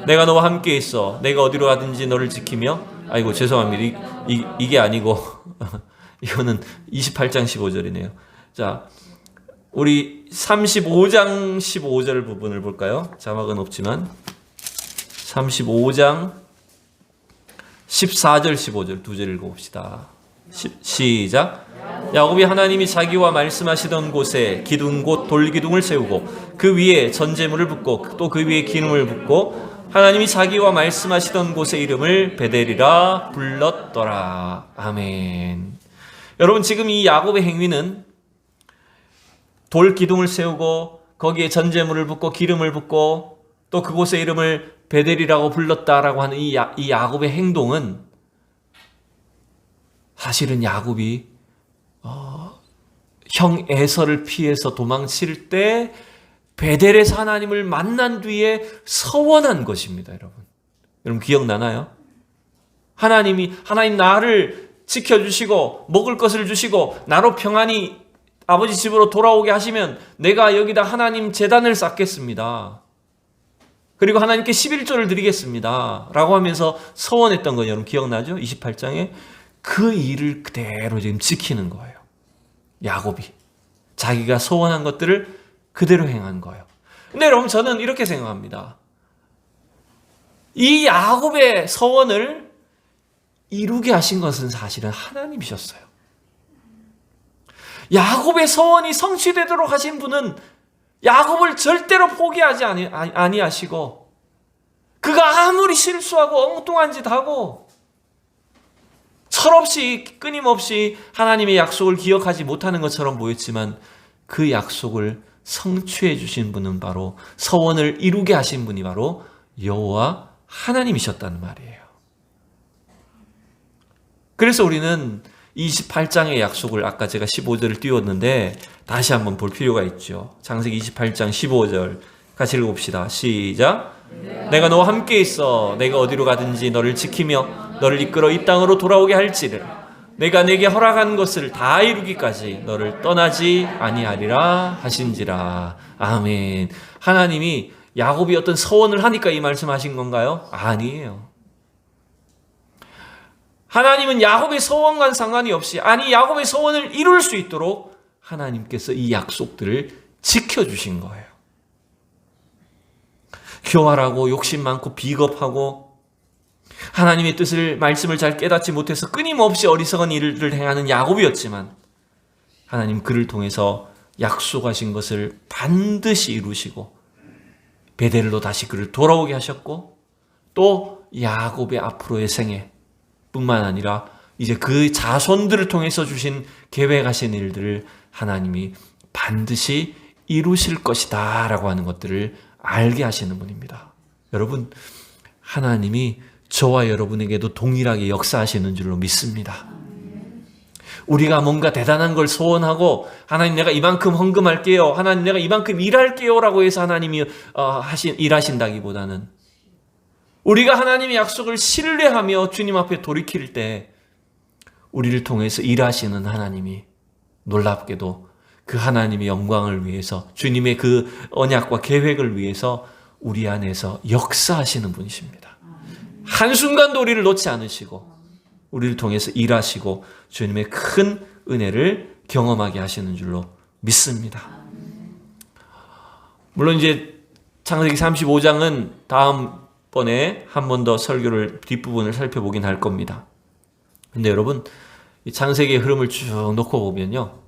내가 너와 함께 있어. 내가 어디로 가든지 너를 지키며. 아이고 죄송합니다. 이게 아니고 이거는 28장 15절이네요. 자, 우리 35장 15절 부분을 볼까요? 자막은 없지만 35장 14절 15절 두 절 읽어봅시다. 시작. 야곱이 하나님이 자기와 말씀하시던 곳에 기둥 곧 돌기둥을 세우고 그 위에 전제물을 붓고 또 그 위에 기름을 붓고 하나님이 자기와 말씀하시던 곳의 이름을 베델이라 불렀더라. 아멘. 여러분 지금 이 야곱의 행위는 돌 기둥을 세우고 거기에 전제물을 붓고 기름을 붓고 또 그곳의 이름을 베델이라고 불렀다라고 하는 이 야곱의 행동은 사실은 야곱이 형 에서를 피해서 도망칠 때 베델에서 하나님을 만난 뒤에 서원한 것입니다. 여러분 기억나나요? 하나님 나를 지켜주시고 먹을 것을 주시고 나로 평안히 아버지 집으로 돌아오게 하시면 내가 여기다 하나님 제단을 쌓겠습니다. 그리고 하나님께 11조를 드리겠습니다. 라고 하면서 서원했던 거 여러분 기억나죠? 28장에 그 일을 그대로 지금 지키는 거예요. 야곱이 자기가 서원한 것들을 그대로 행한 거예요. 근데 여러분 저는 이렇게 생각합니다. 이 야곱의 서원을 이루게 하신 것은 사실은 하나님이셨어요. 야곱의 서원이 성취되도록 하신 분은 야곱을 절대로 포기하지 아니하시고 그가 아무리 실수하고 엉뚱한 짓 하고 철없이 끊임없이 하나님의 약속을 기억하지 못하는 것처럼 보였지만 그 약속을 성취해 주신 분은 바로 서원을 이루게 하신 분이 바로 여호와 하나님이셨다는 말이에요. 그래서 우리는 28장의 약속을 아까 제가 15절을 띄웠는데 다시 한번 볼 필요가 있죠. 창세기 28장 15절 같이 읽어봅시다. 시작. 내가 너와 함께 있어. 내가 어디로 가든지 너를 지키며 너를 이끌어 이 땅으로 돌아오게 할지를 내가 내게 허락한 것을 다 이루기까지 너를 떠나지 아니하리라 하신지라. 아멘. 하나님이 야곱이 어떤 서원을 하니까 이 말씀하신 건가요? 아니에요. 하나님은 야곱의 서원과는 상관이 없이 야곱의 서원을 이룰 수 있도록 하나님께서 이 약속들을 지켜주신 거예요. 교활하고 욕심 많고 비겁하고 하나님의 뜻을 말씀을 잘 깨닫지 못해서 끊임없이 어리석은 일을 행하는 야곱이었지만 하나님 그를 통해서 약속하신 것을 반드시 이루시고 베델로 다시 그를 돌아오게 하셨고 또 야곱의 앞으로의 생애 뿐만 아니라 이제 그 자손들을 통해서 주신 계획하신 일들을 하나님이 반드시 이루실 것이다 라고 하는 것들을 알게 하시는 분입니다. 여러분, 하나님이 저와 여러분에게도 동일하게 역사하시는 줄로 믿습니다. 우리가 뭔가 대단한 걸 소원하고 하나님 내가 이만큼 헌금할게요, 하나님 내가 이만큼 일할게요 라고 해서 하나님이 일하신다기보다는 우리가 하나님의 약속을 신뢰하며 주님 앞에 돌이킬 때 우리를 통해서 일하시는 하나님이 놀랍게도 그 하나님의 영광을 위해서 주님의 그 언약과 계획을 위해서 우리 안에서 역사하시는 분이십니다. 한순간도 우리를 놓지 않으시고 우리를 통해서 일하시고 주님의 큰 은혜를 경험하게 하시는 줄로 믿습니다. 물론 이제 창세기 35장은 다음번에 한 번 더 설교를 뒷부분을 살펴보긴 할 겁니다. 근데 여러분, 이 창세기의 흐름을 쭉 놓고 보면요,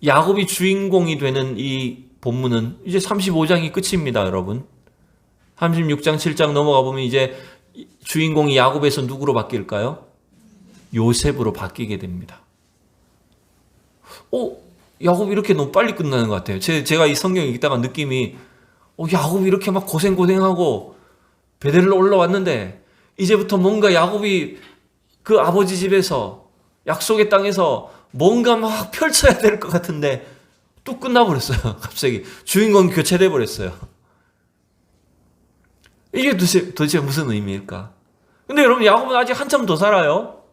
야곱이 주인공이 되는 이 본문은 이제 35장이 끝입니다, 여러분. 36장, 7장 넘어가 보면 이제 주인공이 야곱에서 누구로 바뀔까요? 요셉으로 바뀌게 됩니다. 야곱이 이렇게 너무 빨리 끝나는 것 같아요. 제가 이 성경 읽다가 느낌이, 야곱이 이렇게 막 고생하고 베델로 올라왔는데 이제부터 뭔가 야곱이 그 아버지 집에서 약속의 땅에서 뭔가 막 펼쳐야 될 것 같은데 또 끝나버렸어요. 갑자기 주인공 교체돼 버렸어요. 이게 도대체 무슨 의미일까? 근데 여러분, 야곱은 아직 한참 더 살아요.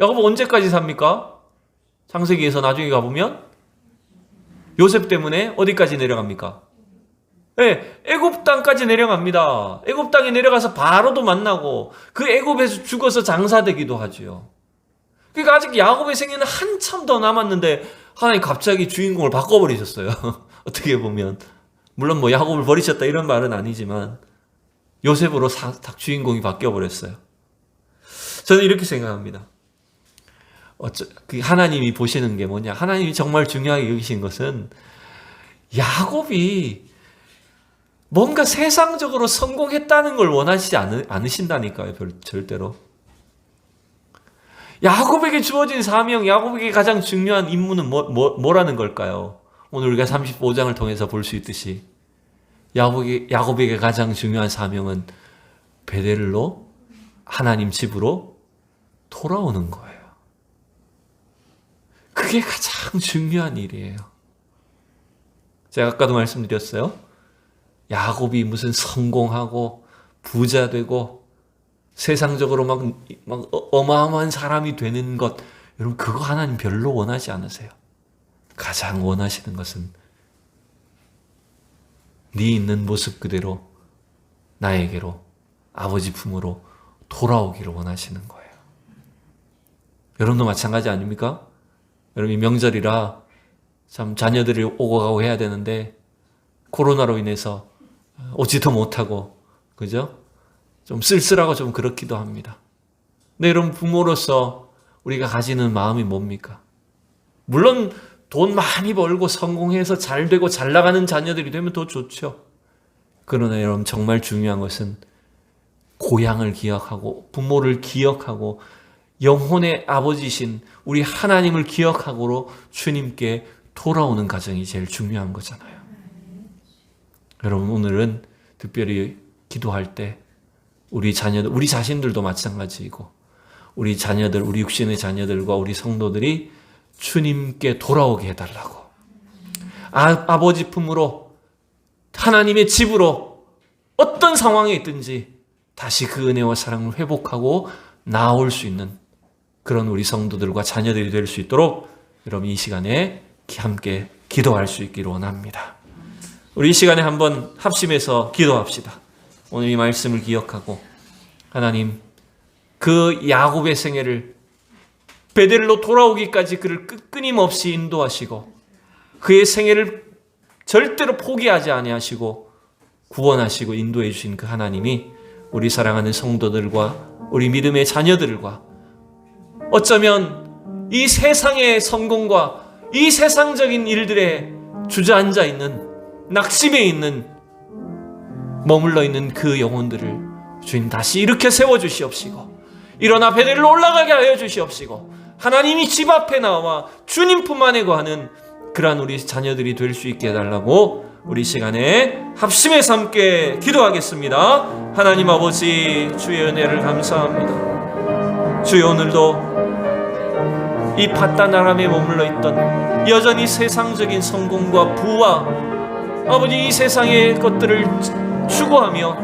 야곱은 언제까지 삽니까? 창세기에서 나중에 가보면 요셉 때문에 어디까지 내려갑니까? 네, 애굽 땅까지 내려갑니다. 애굽 땅에 내려가서 바로도 만나고 그 애굽에서 죽어서 장사되기도 하죠. 그러니까 아직 야곱의 생애는 한참 더 남았는데 하나님 갑자기 주인공을 바꿔버리셨어요. 어떻게 보면 물론 뭐 야곱을 버리셨다 이런 말은 아니지만 요셉으로 주인공이 바뀌어버렸어요. 저는 이렇게 생각합니다. 하나님이 보시는 게 뭐냐? 하나님이 정말 중요하게 여기신 것은 야곱이 뭔가 세상적으로 성공했다는 걸 원하시지 않으신다니까요. 절대로. 야곱에게 주어진 사명, 야곱에게 가장 중요한 임무는 뭐라는 걸까요? 오늘 우리가 35장을 통해서 볼 수 있듯이 야곱에게 가장 중요한 사명은 베델로 하나님 집으로 돌아오는 거예요. 그게 가장 중요한 일이에요. 제가 아까도 말씀드렸어요. 야곱이 무슨 성공하고 부자 되고 세상적으로 막 어마어마한 사람이 되는 것, 여러분 그거 하나님 별로 원하지 않으세요. 가장 원하시는 것은 네 있는 모습 그대로 나에게로 아버지 품으로 돌아오기를 원하시는 거예요. 여러분도 마찬가지 아닙니까? 여러분 명절이라 참 자녀들이 오고 가고 해야 되는데 코로나로 인해서 오지도 못하고, 그죠? 좀 쓸쓸하고 좀 그렇기도 합니다. 근데 여러분 부모로서 우리가 가지는 마음이 뭡니까? 물론 돈 많이 벌고 성공해서 잘 되고 잘 나가는 자녀들이 되면 더 좋죠. 그러나 여러분 정말 중요한 것은 고향을 기억하고 부모를 기억하고 영혼의 아버지신 우리 하나님을 기억하고 주님께 돌아오는 과정이 제일 중요한 거잖아요. 여러분 오늘은 특별히 기도할 때 우리 자녀들, 우리 자신들도 마찬가지이고 우리 자녀들, 우리 육신의 자녀들과 우리 성도들이 주님께 돌아오게 해달라고, 아버지 품으로 하나님의 집으로 어떤 상황에 있든지 다시 그 은혜와 사랑을 회복하고 나올 수 있는 그런 우리 성도들과 자녀들이 될 수 있도록 여러분 이 시간에 함께 기도할 수 있기를 원합니다. 우리 이 시간에 한번 합심해서 기도합시다. 오늘 이 말씀을 기억하고 하나님 그 야곱의 생애를 베델로 돌아오기까지 그를 끊임없이 인도하시고 그의 생애를 절대로 포기하지 아니하시고 구원하시고 인도해 주신 그 하나님이 우리 사랑하는 성도들과 우리 믿음의 자녀들과 어쩌면 이 세상의 성공과 이 세상적인 일들에 주저앉아 있는, 낙심해 있는, 머물러 있는 그 영혼들을 주님 다시 일으켜 세워주시옵시고 일어나 베델로 올라가게 하여 주시옵시고 하나님이 집 앞에 나와 주님 품 안에 거하는 그러한 우리 자녀들이 될 수 있게 해달라고 우리 시간에 합심해서 함께 기도하겠습니다. 하나님 아버지, 주의 은혜를 감사합니다. 주여, 오늘도 이 바다나람에 머물러 있던 여전히 세상적인 성공과 부와 아버지 이 세상의 것들을 추구하며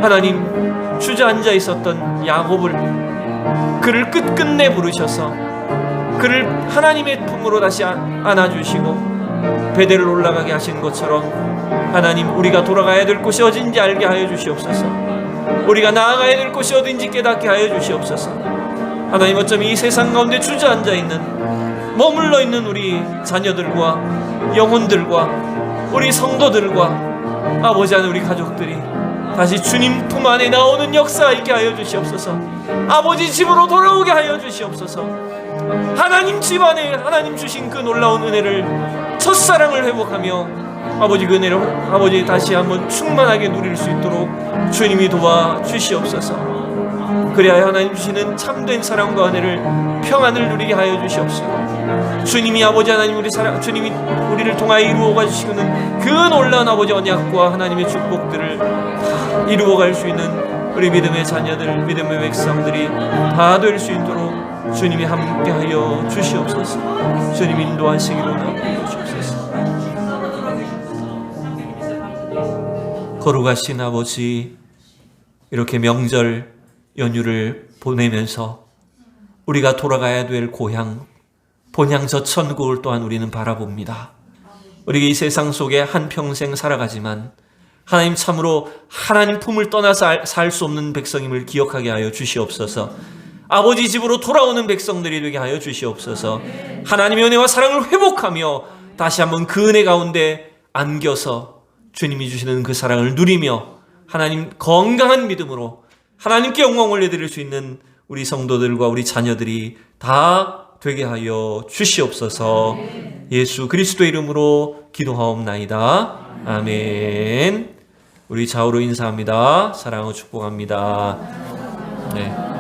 하나님 주저앉아 있었던 야곱을, 그를 끝끝내 부르셔서 그를 하나님의 품으로 다시 안아주시고 베델로 올라가게 하신 것처럼 하나님, 우리가 돌아가야 될 곳이 어딘지 알게 하여 주시옵소서. 우리가 나아가야 될 곳이 어딘지 깨닫게 하여 주시옵소서. 하나님, 어쩌면 이 세상 가운데 주저앉아 있는, 머물러 있는 우리 자녀들과 영혼들과 우리 성도들과 아버지 하나님, 우리 가족들이 다시 주님 품 안에 나오는 역사 있게 하여 주시옵소서. 아버지 집으로 돌아오게 하여 주시옵소서. 하나님 집 안에 하나님 주신 그 놀라운 은혜를, 첫사랑을 회복하며 아버지 그 은혜를 아버지 다시 한번 충만하게 누릴 수 있도록 주님이 도와 주시옵소서. 그래야 하나님 주시는 참된 사랑과 은혜를, 평안을 누리게 하여 주시옵소서. 주님이 아버지 하나님 주님이 우리를 통하여 이루어가 주시는 그 놀라운 아버지 언약과 하나님의 축복들을 다 이루어갈 수 있는 우리 믿음의 자녀들, 믿음의 백성들이 다 될 수 있도록 주님이 함께하여 주시옵소서. 주님 인도하시기로 나옵니다. 주옵소서. 거룩하신 아버지, 이렇게 명절 연휴를 보내면서 우리가 돌아가야 될 고향, 본향 저 천국을 또한 우리는 바라봅니다. 우리가 이 세상 속에 한평생 살아가지만 하나님, 참으로 하나님 품을 떠나서 살 수 없는 백성임을 기억하게 하여 주시옵소서. 아버지 집으로 돌아오는 백성들이 되게 하여 주시옵소서. 하나님의 은혜와 사랑을 회복하며 다시 한번 그 은혜 가운데 안겨서 주님이 주시는 그 사랑을 누리며 하나님 건강한 믿음으로 하나님께 영광 올려드릴 수 있는 우리 성도들과 우리 자녀들이 다 되게 하여 주시옵소서. 예수 그리스도의 이름으로 기도하옵나이다. 아멘. 우리 좌우로 인사합니다. 사랑하고 축복합니다. 네.